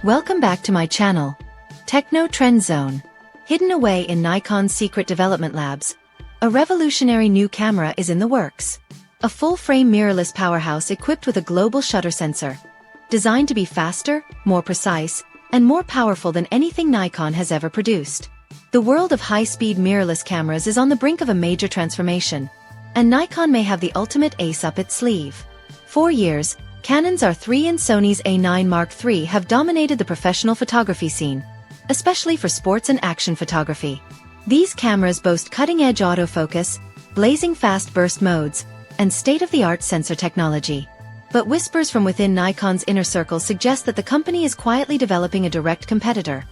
Welcome back to my channel, Techno Trend Zone. Hidden away in Nikon's secret development labs, a revolutionary new camera is in the works. A full-frame mirrorless powerhouse equipped with a global shutter sensor, designed to be faster, more precise, and more powerful than anything Nikon has ever produced. The world of high-speed mirrorless cameras is on the brink of a major transformation, and Nikon may have the ultimate ace up its sleeve. For years, Canon's R3 and Sony's A9 Mark III have dominated the professional photography scene, especially for sports and action photography. These cameras boast cutting-edge autofocus, blazing fast burst modes, and state-of-the-art sensor technology. But whispers from within Nikon's inner circle suggest that the company is quietly developing a direct competitor,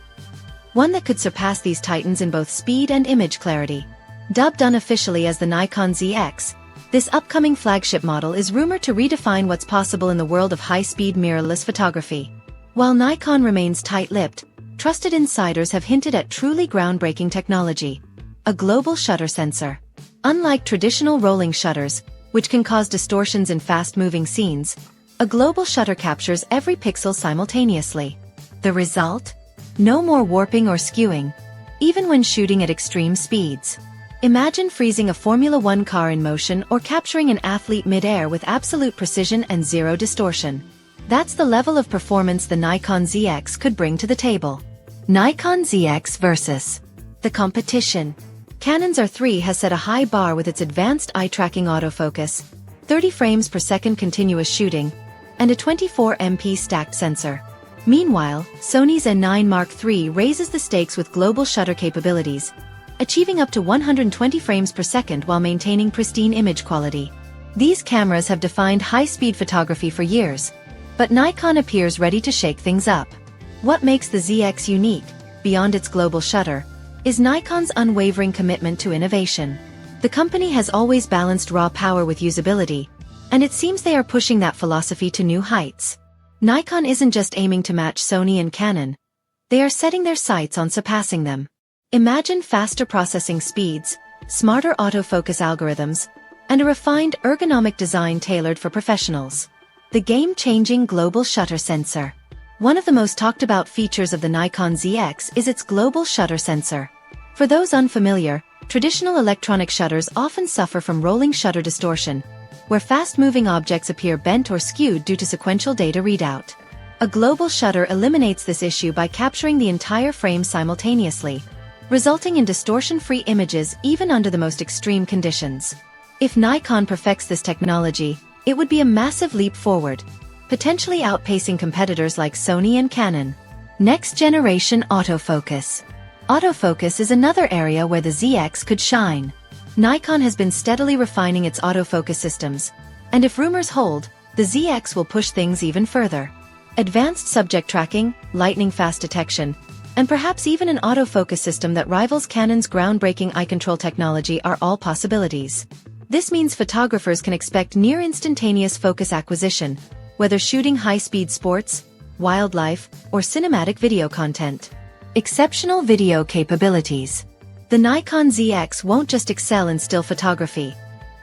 one that could surpass these titans in both speed and image clarity. Dubbed unofficially as the Nikon ZX, this upcoming flagship model is rumored to redefine what's possible in the world of high-speed mirrorless photography. While Nikon remains tight-lipped, trusted insiders have hinted at truly groundbreaking technology: a global shutter sensor. Unlike traditional rolling shutters, which can cause distortions in fast-moving scenes, a global shutter captures every pixel simultaneously. The result? No more warping or skewing, even when shooting at extreme speeds. Imagine freezing a Formula One car in motion or capturing an athlete mid-air with absolute precision and zero distortion. That's the level of performance the Nikon ZX could bring to the table. Nikon ZX versus the competition. Canon's R3 has set a high bar with its advanced eye-tracking autofocus, 30 frames per second continuous shooting, and a 24MP stacked sensor. Meanwhile, Sony's A9 Mark III raises the stakes with global shutter capabilities, achieving up to 120 frames per second while maintaining pristine image quality. These cameras have defined high-speed photography for years, but Nikon appears ready to shake things up. What makes the ZX unique, beyond its global shutter, is Nikon's unwavering commitment to innovation. The company has always balanced raw power with usability, and it seems they are pushing that philosophy to new heights. Nikon isn't just aiming to match Sony and Canon, they are setting their sights on surpassing them. Imagine faster processing speeds, smarter autofocus algorithms, and a refined ergonomic design tailored for professionals. The game-changing global shutter sensor. One of the most talked about features of the Nikon ZX is its global shutter sensor. For those unfamiliar, traditional electronic shutters often suffer from rolling shutter distortion, where fast-moving objects appear bent or skewed due to sequential data readout. A global shutter eliminates this issue by capturing the entire frame simultaneously, resulting in distortion-free images even under the most extreme conditions. If Nikon perfects this technology, it would be a massive leap forward, potentially outpacing competitors like Sony and Canon. Next-generation autofocus. Autofocus is another area where the ZX could shine. Nikon has been steadily refining its autofocus systems, and if rumors hold, the ZX will push things even further. Advanced subject tracking, lightning-fast detection, and perhaps even an autofocus system that rivals Canon's groundbreaking eye control technology are all possibilities. This means photographers can expect near-instantaneous focus acquisition, whether shooting high-speed sports, wildlife, or cinematic video content. Exceptional video capabilities. The Nikon ZX won't just excel in still photography.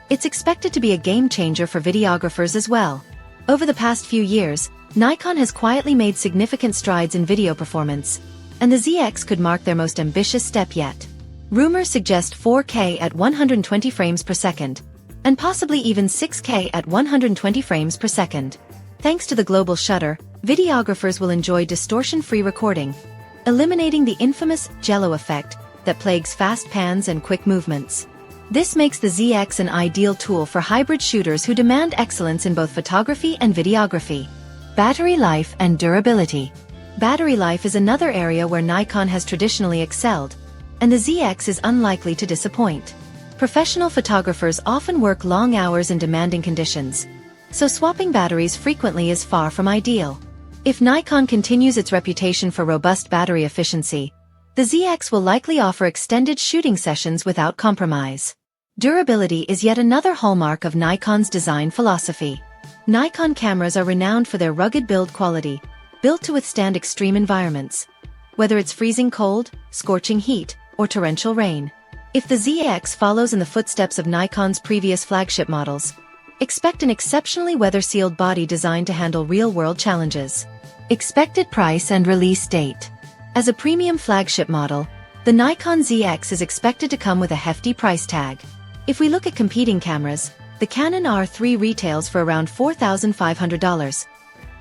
It's expected to be a game-changer for videographers as well. Over the past few years, Nikon has quietly made significant strides in video performance, and the ZX could mark their most ambitious step yet. Rumors suggest 4K at 120 frames per second, and possibly even 6K at 120 frames per second. Thanks to the global shutter, videographers will enjoy distortion-free recording, eliminating the infamous jello effect that plagues fast pans and quick movements. This makes the ZX an ideal tool for hybrid shooters who demand excellence in both photography and videography. Battery life and durability. Battery life is another area where Nikon has traditionally excelled, and the ZX is unlikely to disappoint. Professional photographers often work long hours in demanding conditions, so swapping batteries frequently is far from ideal. If Nikon continues its reputation for robust battery efficiency, the ZX will likely offer extended shooting sessions without compromise. Durability is yet another hallmark of Nikon's design philosophy. Nikon cameras are renowned for their rugged build quality, built to withstand extreme environments, whether it's freezing cold, scorching heat, or torrential rain. If the ZX follows in the footsteps of Nikon's previous flagship models, expect an exceptionally weather-sealed body designed to handle real-world challenges. Expected price and release date. As a premium flagship model, the Nikon ZX is expected to come with a hefty price tag. If we look at competing cameras, the Canon R3 retails for around $4,500,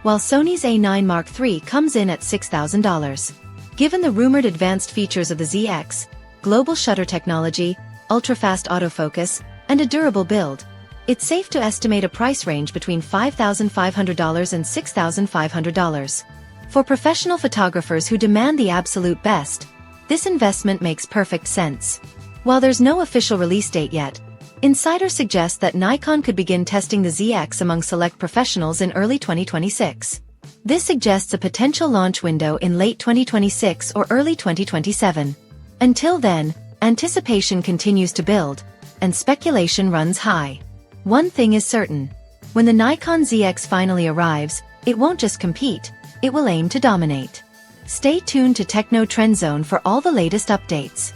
while Sony's A9 Mark III comes in at $6,000. Given the rumored advanced features of the ZX, global shutter technology, ultra-fast autofocus, and a durable build, it's safe to estimate a price range between $5,500 and $6,500. For professional photographers who demand the absolute best, this investment makes perfect sense. While there's no official release date yet, insiders suggest that Nikon could begin testing the ZX among select professionals in early 2026. This suggests a potential launch window in late 2026 or early 2027. Until then, anticipation continues to build, and speculation runs high. One thing is certain. When the Nikon ZX finally arrives, it won't just compete, it will aim to dominate. Stay tuned to Techno Trend Zone for all the latest updates.